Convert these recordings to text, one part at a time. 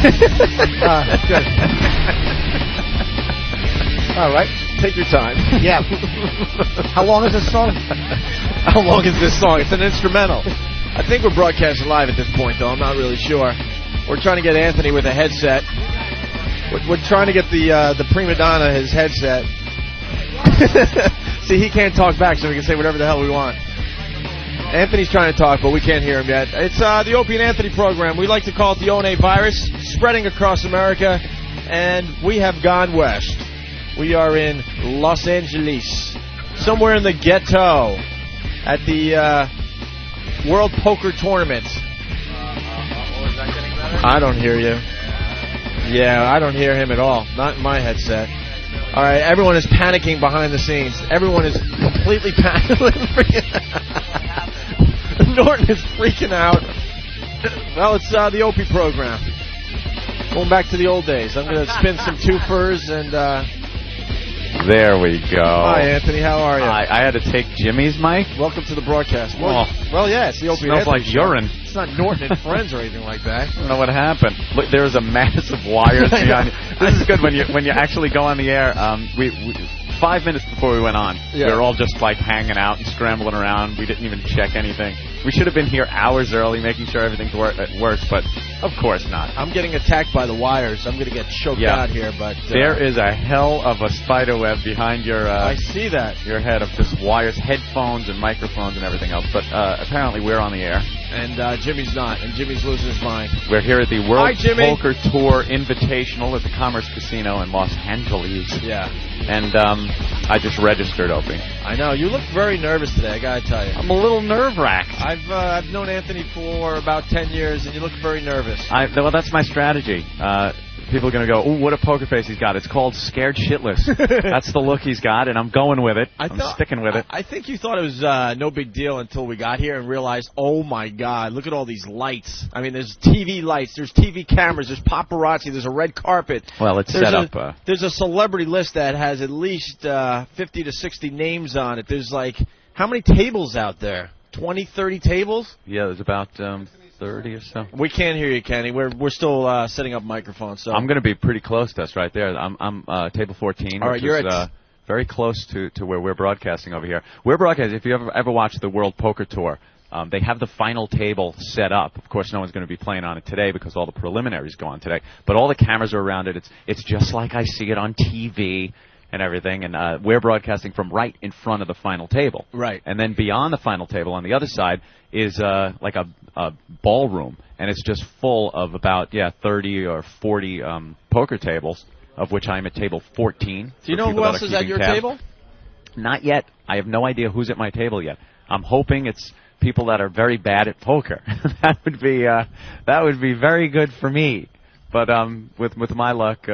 Good. All right. Take your time. Yeah. How long is this song? How long is this song? It's an instrumental. I think we're broadcasting live at this point, though. I'm not really sure. We're trying to get Anthony with a headset. We're trying to get the prima donna his headset. See, he can't talk back, so we can say whatever the hell we want. Anthony's trying to talk, but we can't hear him yet. It's the Opie and Anthony program. We like to call it the O&A virus, spreading across America, and we have gone west. We are in Los Angeles, somewhere in the ghetto, at the World Poker Tournament. Is that getting better? I don't hear you. Yeah, I don't hear him at all. Not in my headset. All right, everyone is panicking behind the scenes. Everyone is completely panicking. Norton is freaking out. Well, it's the Opie program. Going back to the old days. I'm going to spin some twofers and... There we go. Hi, Anthony. How are you? I had to take Jimmy's mic. Welcome to the broadcast. Well, yeah, it's the Opie smells Anthony like show. urine. It's not Norton and Friends or anything like that. I don't know what happened. Look, there's a massive wires behind you. This is good when you actually go on the air. We 5 minutes before we went on, we were all just like hanging out and scrambling around. We didn't even check anything. We should have been here hours early, making sure everything works, but of course not. I'm getting attacked by the wires. I'm going to get choked out here, but there is a hell of a spider web behind your. I see that. Your head of just wires, headphones, and microphones and everything else. But apparently we're on the air. And Jimmy's not, and Jimmy's losing his mind. We're here at the World Hi, Poker Tour Invitational at the Commerce Casino in Los Angeles. Yeah. And I just registered, Opie. I know. You look very nervous today, I got to tell you. I'm a little nerve-wracked. I've known Anthony for about 10 years, and you look very nervous. Well, that's my strategy. People are going to go, ooh, what a poker face he's got. It's called scared shitless. That's the look he's got, and I'm going with it. I'm sticking with it. I think you thought it was no big deal until we got here and realized, oh, my God, look at all these lights. I mean, there's TV lights, there's TV cameras, there's paparazzi, there's a red carpet. Well, it's set up. There's a celebrity list that has at least 50 to 60 names on it. There's like, how many tables out there? 20, 30 tables? Yeah, there's about 30 or so. We can't hear you, Kenny. We're still setting up microphones. So I'm going to be pretty close to us right there. I'm table 14, all right, which you're is very close to where we're broadcasting over here. We're broadcasting. If you ever watched the World Poker Tour, they have the final table set up. Of course, no one's going to be playing on it today because all the preliminaries go on today. But all the cameras are around it. It's just like I see it on TV. And everything, and we're broadcasting from right in front of the final table. Right. And then beyond the final table, on the other side, is like a ballroom, and it's just full of about 30 or 40 poker tables, of which I'm at table 14. Do you know who else is at your table? Not yet. I have no idea who's at my table yet. I'm hoping it's people that are very bad at poker. That would be very good for me. But with my luck.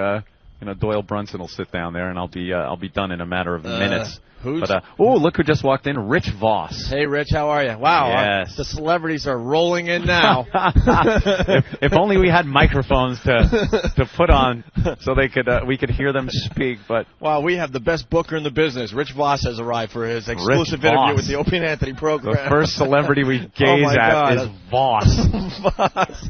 Doyle Brunson will sit down there, and I'll be done in a matter of minutes. Look who just walked in, Rich Voss. Hey, Rich, how are you? Wow, yes. The celebrities are rolling in now. if only we had microphones to put on, so we could hear them speak. But wow, we have the best booker in the business. Rich Voss has arrived for his exclusive interview with the Opie and Anthony program. The first celebrity we gaze at is Voss. Voss.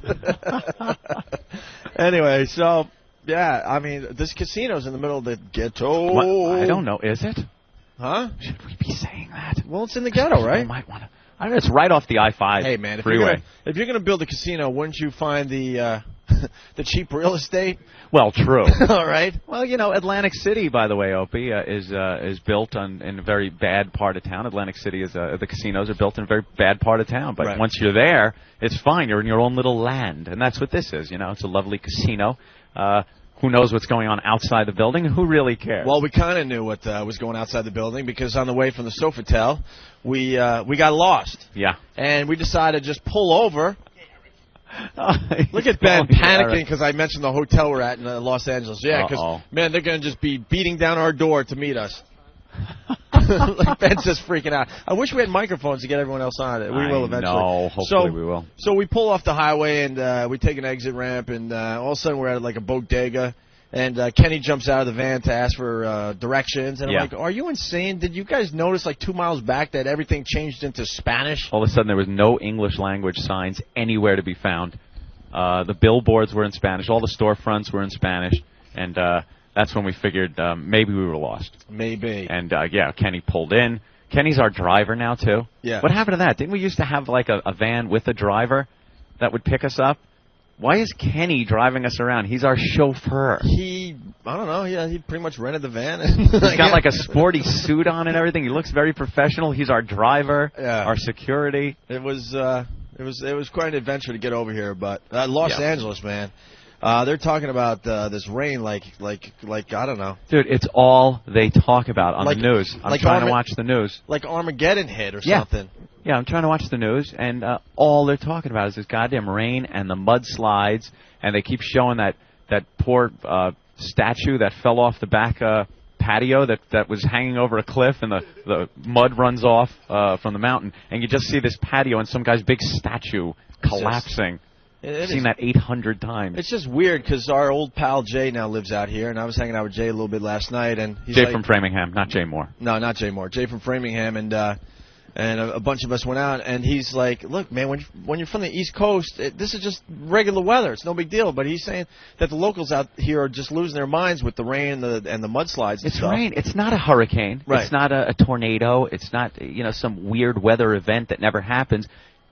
Anyway, so. Yeah, I mean, this casino's in the middle of the ghetto. What? I don't know. Is it? Huh? Should we be saying that? Well, it's in the ghetto, right? Might want to. I don't know. It's right off the I-5 Hey, man, freeway. If you're going to build a casino, wouldn't you find the the cheap real estate? Well, true. All right. Well, Atlantic City, by the way, Opie, is built in a very bad part of town. Atlantic City the casinos are built in a very bad part of town. But once you're there, it's fine. You're in your own little land, and that's what this is. It's a lovely casino. Who knows what's going on outside the building? Who really cares? Well, we kind of knew what was going outside the building because on the way from the Sofitel, we got lost. Yeah. And we decided to just pull over. Look at Ben panicking because I mentioned the hotel we're at in Los Angeles. Yeah, because, man, they're going to just be beating down our door to meet us. Like Ben's just freaking out. I wish we had microphones to get everyone else on it. We will eventually. No, hopefully we will. So we pull off the highway and we take an exit ramp, and all of a sudden we're at like a bodega, and Kenny jumps out of the van to ask for directions, and I'm like, "Are you insane? Did you guys notice like 2 miles back that everything changed into Spanish?" All of a sudden there was no English language signs anywhere to be found. The billboards were in Spanish. All the storefronts were in Spanish. And that's when we figured maybe we were lost. Maybe. And, yeah, Kenny pulled in. Kenny's our driver now, too. Yeah. What happened to that? Didn't we used to have, like, a van with a driver that would pick us up? Why is Kenny driving us around? He's our chauffeur. I don't know. Yeah, he pretty much rented the van. He's got like a sporty suit on and everything. He looks very professional. He's our driver, our security. It was quite an adventure to get over here, but Los Angeles, man. They're talking about this rain like I don't know. Dude, it's all they talk about on the news. I'm trying to watch the news. Like Armageddon hit or something. Yeah, I'm trying to watch the news, and all they're talking about is this goddamn rain and the mudslides, and they keep showing that poor statue that fell off the back patio that was hanging over a cliff, and the mud runs off from the mountain, and you just see this patio and some guy's big statue collapsing. I've seen that 800 times. It's just weird because our old pal Jay now lives out here, and I was hanging out with Jay a little bit last night, and he's Jay from Framingham, not Jay Moore. No, not Jay Moore. Jay from Framingham, and a bunch of us went out, and he's like, "Look, man, when you're from the East Coast, this is just regular weather. It's no big deal." But he's saying that the locals out here are just losing their minds with the rain and the mudslides. It's rain. It's not a hurricane. Right. It's not a tornado. It's not some weird weather event that never happens.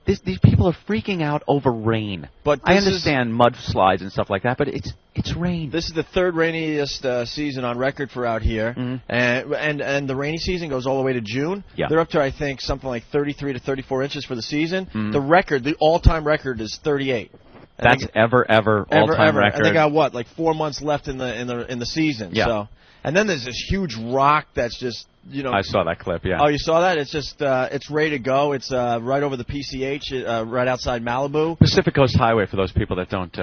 These people are freaking out over rain. But I understand mudslides and stuff like that, but it's rain. This is the third rainiest season on record for out here, and the rainy season goes all the way to June. Yeah. They're up to, I think, something like 33 to 34 inches for the season. The all-time record is 38. That's ever all-time record. And they got what, like 4 months left in the season. Yeah. So, and then there's this huge rock that's just. I saw that clip, yeah. Oh, you saw that? It's just, it's ready to go. It's right over the PCH, right outside Malibu. Pacific Coast Highway for those people that don't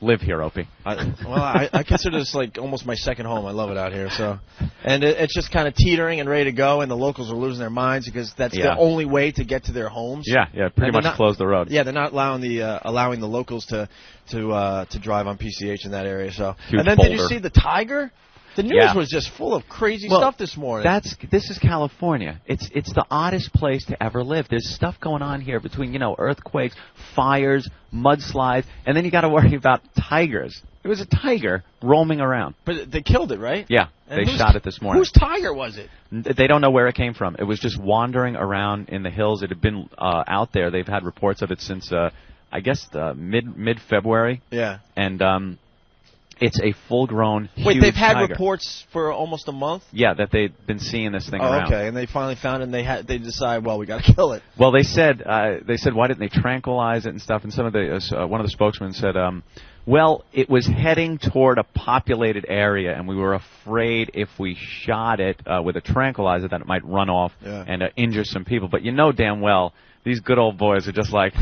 live here, Opie. I consider this like almost my second home. I love it out here. So, and it's just kind of teetering and ready to go, and the locals are losing their minds because that's the only way to get to their homes. Yeah, pretty much close the road. Yeah, they're not allowing the locals to drive on PCH in that area. So, and then did you see the tiger? The news was just full of crazy stuff this morning. This is California. It's the oddest place to ever live. There's stuff going on here between earthquakes, fires, mudslides, and then you got to worry about tigers. It was a tiger roaming around. But they killed it, right? Yeah, they shot it this morning. Whose tiger was it? They don't know where it came from. It was just wandering around in the hills. It had been out there. They've had reports of it since I guess mid-February. Yeah, and it's a full-grown, huge Wait, they've had tiger. Reports for almost a month? Yeah, that they've been seeing this thing around. Okay, and they finally found it, and they decided, well, we got to kill it. Well, they said why didn't they tranquilize it and stuff? And some of the one of the spokesmen said, well, it was heading toward a populated area, and we were afraid if we shot it with a tranquilizer that it might run off and injure some people. But you know damn well. These good old boys are just like,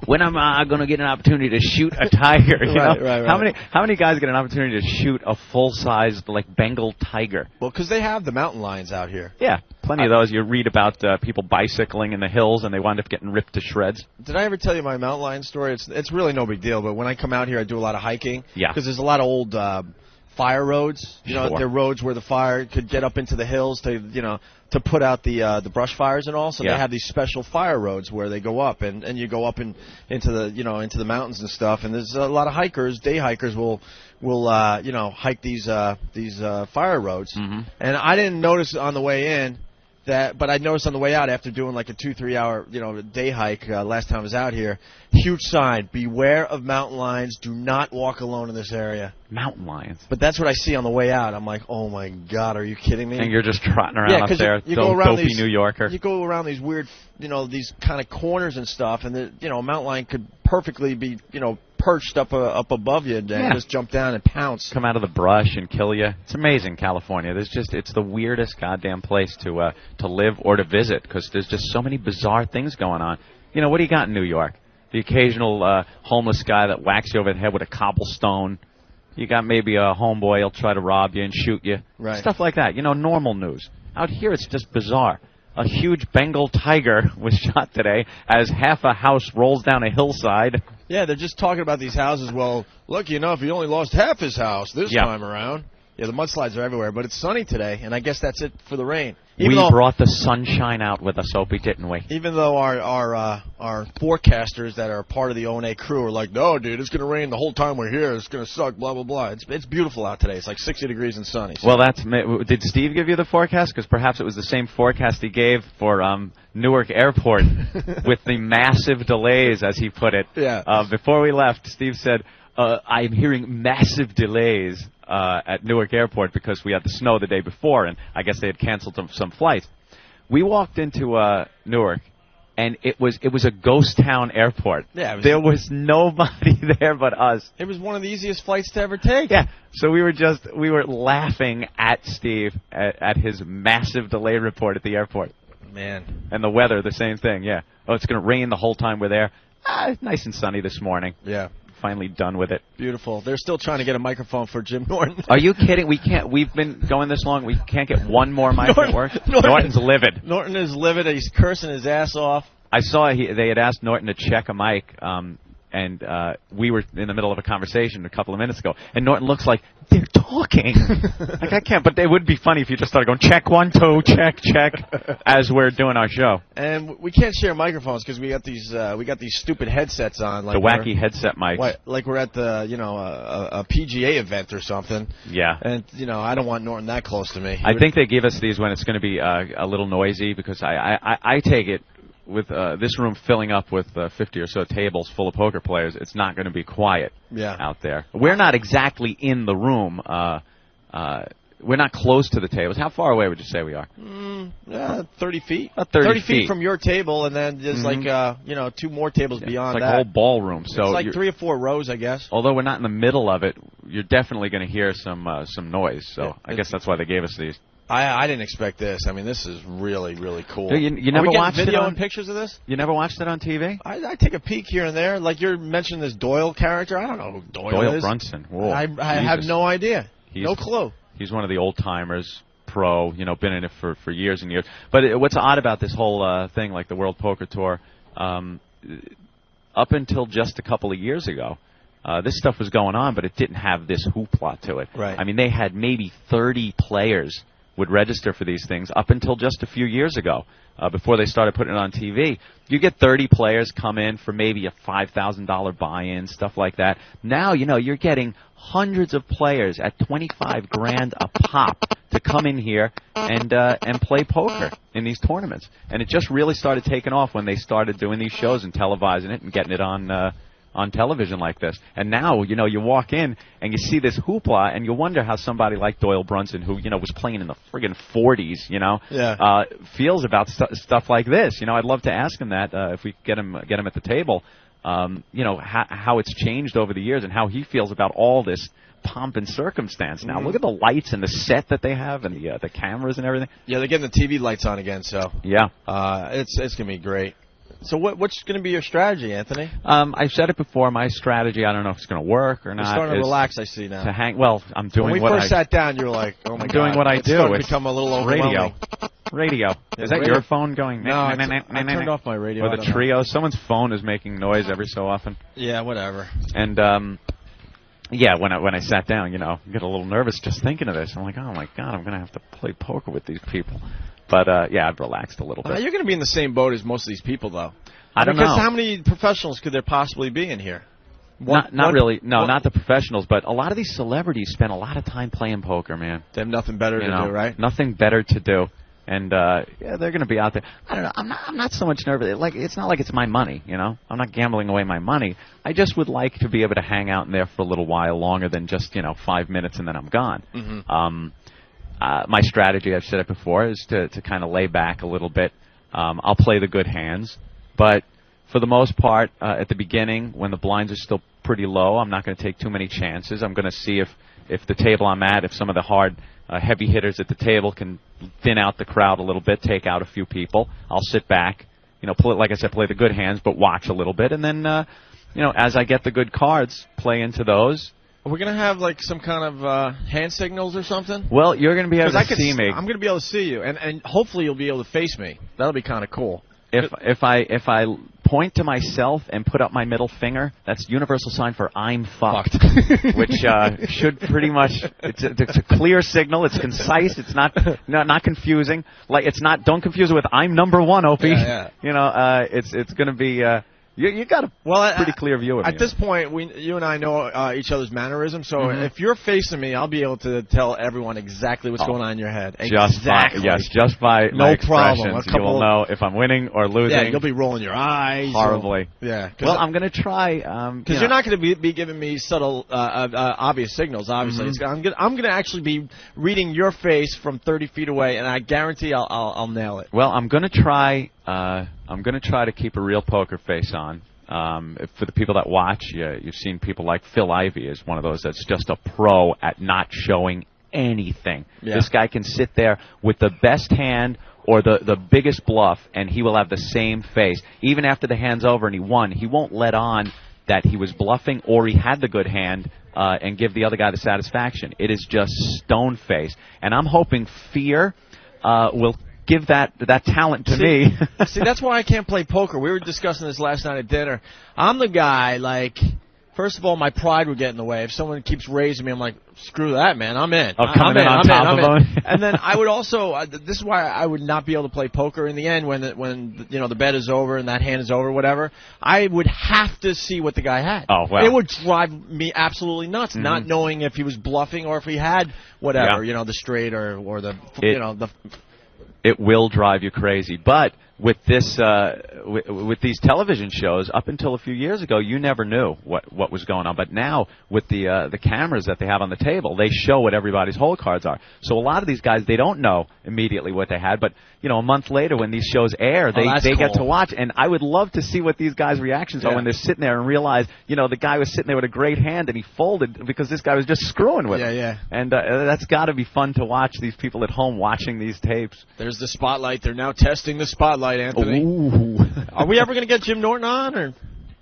when am I going to get an opportunity to shoot a tiger? You know? Right. How many guys get an opportunity to shoot a full-sized, like, Bengal tiger? Well, because they have the mountain lions out here. Yeah, plenty of those. You read about people bicycling in the hills, and they wind up getting ripped to shreds. Did I ever tell you my mountain lion story? It's really no big deal, but when I come out here, I do a lot of hiking. Yeah. Because there's a lot of old fire roads. They're roads where the fire could get up into the hills to put out the brush fires and all. So they have these special fire roads where they go up and you go up into the mountains and stuff. And there's a lot of hikers, day hikers will hike these fire roads. And I didn't notice on the way in but I noticed on the way out after doing like a 2-3 hour day hike last time I was out here, huge sign: beware of mountain lions. Do not walk alone in this area. Mountain lions. But that's what I see on the way out. I'm like, oh my God, are you kidding me? And you're just trotting around up there, you go around dopey New Yorker. You go around these weird, these kind of corners and stuff, and a mountain lion could perfectly be, perched up above you and just jump down and pounce. Come out of the brush and kill you. It's amazing, California. It's the weirdest goddamn place to live or to visit because there's just so many bizarre things going on. What do you got in New York? The occasional homeless guy that whacks you over the head with a cobblestone. You got maybe a homeboy he'll try to rob you and shoot you. Right. Stuff like that. Normal news. Out here, it's just bizarre. A huge Bengal tiger was shot today as half a house rolls down a hillside. Yeah, they're just talking about these houses. Well, look, if he only lost half his house this time around. Yeah, the mudslides are everywhere, but it's sunny today, and I guess that's it for the rain. We brought the sunshine out with us, Opie, didn't we? Even though our forecasters that are part of the O&A crew are like, no, dude, it's going to rain the whole time we're here. It's going to suck, blah, blah, blah. It's beautiful out today. It's like 60 degrees and sunny. So. Well, did Steve give you the forecast? Because perhaps it was the same forecast he gave for Newark Airport with the massive delays, as he put it. Yeah. Before we left, Steve said, I'm hearing massive delays at Newark Airport because we had the snow the day before, and I guess they had canceled some flights. We walked into Newark, and it was a ghost town airport. Yeah, there was nobody there but us. It was one of the easiest flights to ever take. Yeah, so we were laughing at Steve at his massive delay report at the airport. Man. And the weather, the same thing. Yeah. Oh, it's going to rain the whole time we're there. It's nice and sunny this morning. Yeah. Finally done with it. Beautiful. They're still trying to get a microphone for Jim Norton. Are you kidding? We can't. We've been going this long. We can't get one more mic at work. Norton's livid. Norton is livid. He's cursing his ass off. I saw they had asked Norton to check a mic, and we were in the middle of a conversation a couple of minutes ago, and Norton looks like they're talking. Like, I can't. But it would be funny if you just started going check 1 2 check as we're doing our show. And we can't share microphones because we got these stupid headsets on, like the wacky headset mics. Like we're at the a PGA event or something. Yeah. And I don't want Norton that close to me. I think they give us these when it's going to be a little noisy because I take it. With this room filling up with 50 or so tables full of poker players, it's not going to be quiet out there. We're not exactly in the room. We're not close to the tables. How far away would you say we are? 30 feet. 30 feet from your table, and then there's like 2 more tables beyond it's like that. a whole ballroom. So it's like 3 or 4 rows, I guess. Although we're not in the middle of it, you're definitely going to hear some noise. So I guess that's why they gave us these. I didn't expect this. I mean, this is really, really cool. You never watched video it and pictures of this? You never watched it on TV? I take a peek here and there. Like you're mentioning this Doyle character. I don't know who Doyle is. Brunson. Whoa, I have no idea. No clue. He's one of the old timers, pro. Been in it for years and years. But what's odd about this whole thing, like the World Poker Tour, up until just a couple of years ago, this stuff was going on, but it didn't have this hoopla to it. Right. I mean, they had maybe 30 players would register for these things up until just a few years ago, before they started putting it on TV. You get 30 players come in for maybe a $5,000 buy-in, stuff like that. Now, you're getting hundreds of players at $25,000 a pop to come in here and play poker in these tournaments. And it just really started taking off when they started doing these shows and televising it and getting it on television like this. And now, you walk in and you see this hoopla and you wonder how somebody like Doyle Brunson, who, was playing in the friggin' 40s, feels about stuff like this. I'd love to ask him that if we get him at the table, how it's changed over the years and how he feels about all this pomp and circumstance now. Look at the lights and the set that they have and the cameras and everything. Yeah, they're getting the TV lights on again, so. Yeah. It's going to be great. So what's going to be your strategy, Anthony? I've said it before. My strategy, I don't know if it's going to work or not. You're starting to relax, I see now. To hang. Well, I'm doing when we first sat down, you were like, "Oh my God!" Doing what I do. It's become a little overwhelming. Radio. Is that your phone going? No, I turned off my radio. Or the Trio. Someone's phone is making noise every so often. Yeah, whatever. And when I sat down, I get a little nervous just thinking of this. I'm like, oh my God, I'm going to have to play poker with these people. But I've relaxed a little bit. You're going to be in the same boat as most of these people, though. I don't know. Because how many professionals could there possibly be in here? Not really. No, not the professionals. But a lot of these celebrities spend a lot of time playing poker, man. They have nothing better to do, right? Nothing better to do. And they're going to be out there. I don't know. I'm not so much nervous. Like, it's not like it's my money, I'm not gambling away my money. I just would like to be able to hang out in there for a little while longer than just 5 minutes and then I'm gone. Mm-hmm. My strategy, I've said it before, is to kind of lay back a little bit. I'll play the good hands, but for the most part, at the beginning, when the blinds are still pretty low, I'm not going to take too many chances. I'm going to see if the table I'm at, if some of the hard heavy hitters at the table can thin out the crowd a little bit, take out a few people. I'll sit back, like I said, play the good hands, but watch a little bit, and then as I get the good cards, play into those. Are we going to have, like, some kind of hand signals or something? Well, you're going to be able to see me. I'm going to be able to see you, and hopefully you'll be able to face me. That'll be kind of cool. If I point to myself and put up my middle finger, that's universal sign for I'm fucked. Which should pretty much it's a clear signal. It's concise. It's not confusing. Like it's not. Don't confuse it with I'm number one, Opie. Yeah. You know, it's going to be. You got a pretty clear view of me. At this point, you and I know each other's mannerisms, so if you're facing me, I'll be able to tell everyone exactly what's going on in your head. Exactly. Just by no my expressions, problem. you will know if I'm winning or losing. Yeah, you'll be rolling your eyes. Horribly. Yeah. Well, I'm going to try. Because you're not going to be giving me subtle, obvious signals, obviously. I'm going to actually be reading your face from 30 feet away, and I guarantee I'll nail it. Well, I'm going to try. I'm going to try to keep a real poker face on. For the people that watch, you've seen people like Phil Ivey is one of those that's just a pro at not showing anything. Yeah. This guy can sit there with the best hand or the biggest bluff, and he will have the same face. Even after the hand's over and he won, he won't let on that he was bluffing or he had the good hand and give the other guy the satisfaction. It is just stone face. And I'm hoping fear will give that talent to me. See, that's why I can't play poker. We were discussing this last night at dinner. I'm the guy, like, first of all, my pride would get in the way. If someone keeps raising me, I'm like, screw that, man. I'm in. Coming in on top of them. And then I would also, this is why I would not be able to play poker in the end when the bet is over and that hand is over, whatever. I would have to see what the guy had. Oh, well. It would drive me absolutely nuts, not knowing if he was bluffing or if he had whatever, the straight or the, the... It will drive you crazy. But with this, with these television shows, up until a few years ago, you never knew what was going on. But now, with the cameras that they have on the table, they show what everybody's hole cards are. So a lot of these guys, they don't know immediately what they had. But a month later, when these shows air, they get to watch. And I would love to see what these guys' reactions are when they're sitting there and realize, the guy was sitting there with a great hand and he folded because this guy was just screwing with him. Yeah. And that's got to be fun to watch. These people at home watching these tapes. There's the spotlight. They're now testing the spotlight, Anthony. Ooh. Are we ever going to get Jim Norton on,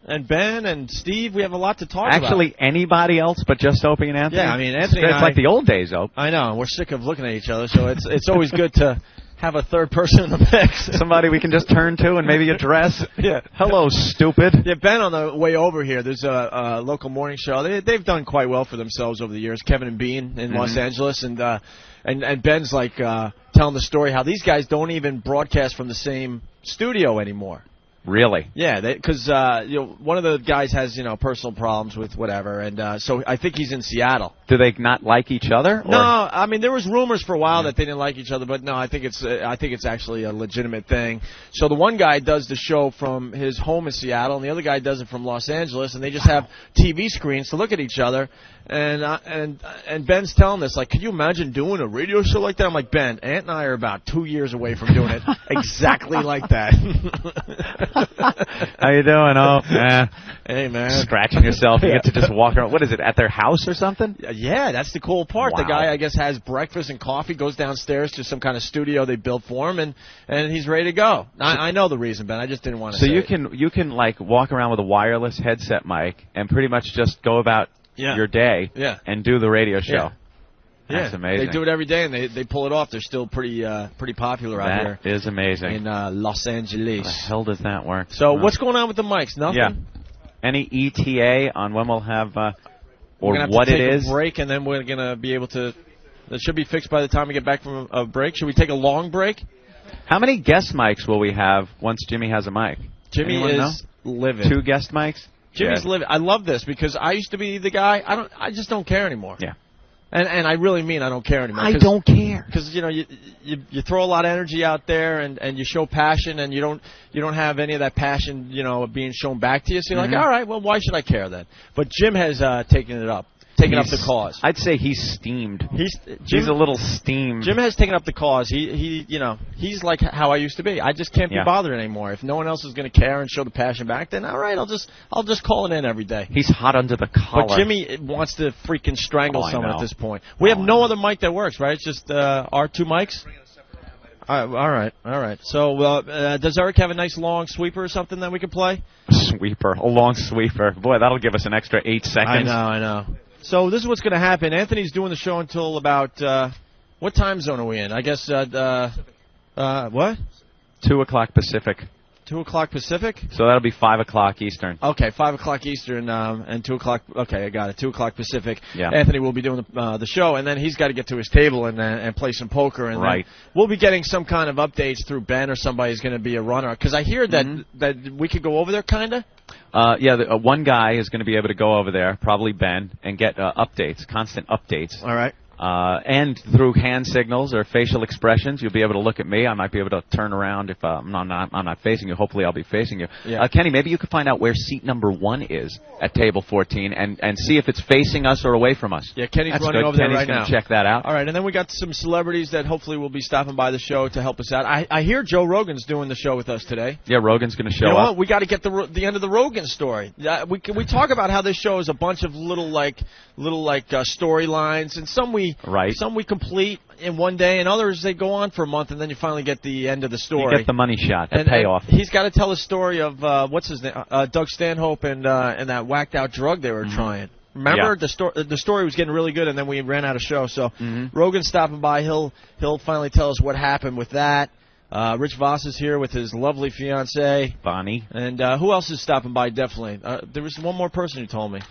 and Ben and Steve? We have a lot to talk about. Actually, anybody else but just Opie and Anthony? Yeah, I mean, Anthony. It's like the old days, Opie. I know. We're sick of looking at each other, so it's always good to have a third person in the mix. Somebody we can just turn to and maybe address. Yeah. Hello, stupid. Yeah, Ben, on the way over here, there's a local morning show. They've done quite well for themselves over the years. Kevin and Bean in Los Angeles, and Ben's like telling the story how these guys don't even broadcast from the same studio anymore. Really? Yeah, because one of the guys has personal problems with whatever, and so I think he's in Seattle. Do they not like each other? No, I mean there was rumors for a while that they didn't like each other, but no, I think it's actually a legitimate thing. So the one guy does the show from his home in Seattle, and the other guy does it from Los Angeles, and they just have TV screens to look at each other. And Ben's telling us, like, could you imagine doing a radio show like that? I'm like, Ben, Ant and I are about 2 years away from doing it exactly like that. How you doing? Oh, yeah. Hey, man. Scratching yourself. You get to just walk around. What is it, at their house or something? Yeah, that's the cool part. Wow. The guy, I guess, has breakfast and coffee, goes downstairs to some kind of studio they built for him, and he's ready to go. I know the reason, Ben. I just didn't want to say it. So you can like walk around with a wireless headset mic and pretty much just go about your day and do the radio show. That's amazing. They do it every day, and they pull it off. They're still pretty popular out here. That is amazing. In Los Angeles. How the hell does that work? So what's going on with the mics? Nothing? Yeah. Any ETA on when we'll have or what it is? We're going to take a break, and then we're going to be able to – that should be fixed by the time we get back from a break. Should we take a long break? How many guest mics will we have once Jimmy has a mic? Jimmy is livid. 2 guest mics? Jimmy's livid. I love this because I used to be the guy. I just don't care anymore. Yeah. And I really mean I don't care anymore. I don't care because you throw a lot of energy out there and you show passion and you don't have any of that passion being shown back to you. So you're like, all right, well, why should I care then? But Jim has taken up the cause. I'd say he's steamed. He's a little steamed. Jim has taken up the cause. He's like how I used to be. I just can't be bothered anymore. If no one else is going to care and show the passion back, then all right, I'll just call it in every day. He's hot under the collar. But Jimmy wants to freaking strangle someone at this point. We have no other mic that works, right? It's just our 2 mics. All right. So does Eric have a nice long sweeper or something that we can play? A long sweeper. Boy, that'll give us an extra 8 seconds. I know. So this is what's going to happen. Anthony's doing the show until about what time zone are we in? I guess what? 2 o'clock Pacific. 2 o'clock Pacific? So that'll be 5 o'clock Eastern. Okay, 5 o'clock Eastern and 2 o'clock. Okay, I got it. 2 o'clock Pacific. Yeah. Anthony will be doing the show, and then he's got to get to his table and play some poker. And right. Then we'll be getting some kind of updates through Ben or somebody's going to be a runner. Because I hear that we could go over there, kind of. One guy is going to be able to go over there, probably Ben, and get updates, constant updates. All right. And through hand signals or facial expressions, you'll be able to look at me. I might be able to turn around if I'm not facing you. Hopefully, I'll be facing you. Yeah. Kenny, maybe you could find out where seat number 1 is at table 14 and see if it's facing us or away from us. Yeah, Kenny's That's running good. over there Kenny's right now. Check that out. All right, and then we got some celebrities that hopefully will be stopping by the show to help us out. I hear Joe Rogan's doing the show with us today. Yeah, Rogan's going to show you know up. What? We got to get the end of the Rogan story. We talk about how this show is a bunch of little storylines, and some we complete in one day, and others they go on for a month, and then you finally get the end of the story. You get the money shot, the payoff. And he's got to tell a story of what's his name, Doug Stanhope, and that whacked out drug they were trying. Remember the story was getting really good, and then we ran out of show. So Rogan's stopping by. He'll finally tell us what happened with that. Rich Voss is here with his lovely fiancée Bonnie, and who else is stopping by? Definitely, there was one more person who told me.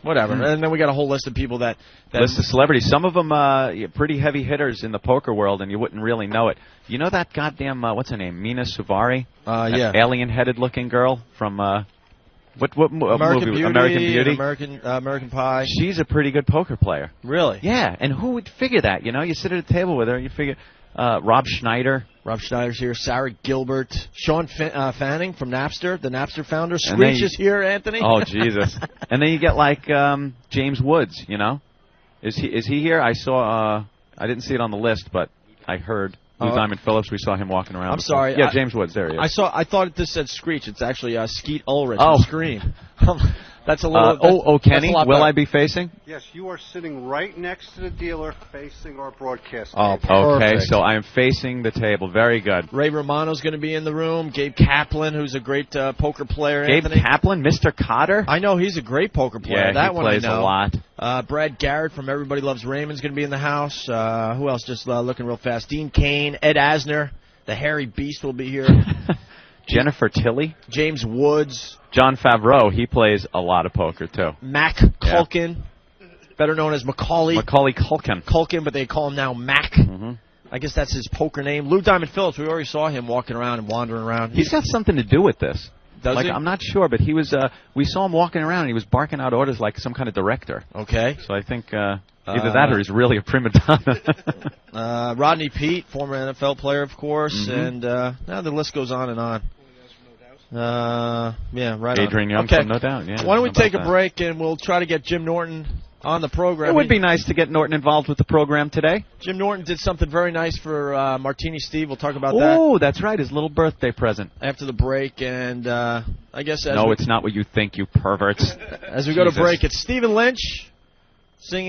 Whatever, and then we got a whole list of people that list of celebrities. Some of them pretty heavy hitters in the poker world, and you wouldn't really know it. You know that goddamn what's her name, Mina Suvari? Yeah, alien-headed looking girl from what American movie? Beauty, American Pie. She's a pretty good poker player. Really? Yeah, and who would figure that? You know, you sit at a table with her, and you figure Rob Schneider. Rob Schneider's here. Sarah Gilbert. Sean Fanning from Napster, the Napster founder. Screech is here, Anthony. Oh, Jesus. And then you get like James Woods, you know. Is he here? I saw, I didn't see it on the list, but I heard. Lou Diamond Phillips, we saw him walking around. I'm sorry. Yeah, James Woods, there he is. I thought this said Screech. It's actually Skeet Ulrich from Scream. That's a little. Kenny, will I be facing? Yes, you are sitting right next to the dealer, facing our broadcast. Oh, okay. So I am facing the table. Very good. Ray Romano's going to be in the room. Gabe Kaplan, who's a great poker player. Gabe Anthony. Kaplan, Mr. Cotter. I know he's a great poker player. Yeah, that he one plays I know. a lot. Brad Garrett from Everybody Loves Raymond's going to be in the house. Who else? Just looking real fast. Dean Cain, Ed Asner, the Hairy Beast will be here. Jennifer Tilly. James Woods. John Favreau, he plays a lot of poker, too. Mac Culkin, better known as Macaulay. Macaulay Culkin. Culkin, but they call him now Mac. I guess that's his poker name. Lou Diamond Phillips, we already saw him walking around and wandering around. He's got something to do with this. Does he? I'm not sure, but he was. We saw him walking around, and he was barking out orders like some kind of director. Okay. So I think either that or he's really a prima donna. Rodney Peete, former NFL player, of course, and now the list goes on and on. Yeah, right. Adrian Young, okay. from No Doubt. Yeah. Why don't we take a break and we'll try to get Jim Norton on the program. It would be nice to get Norton involved with the program today. Jim Norton did something very nice for Martini Steve. We'll talk about that. Oh, that's right. His little birthday present. After the break, and I guess no, it's not what you think, you perverts. As we go to break, it's Stephen Lynch singing.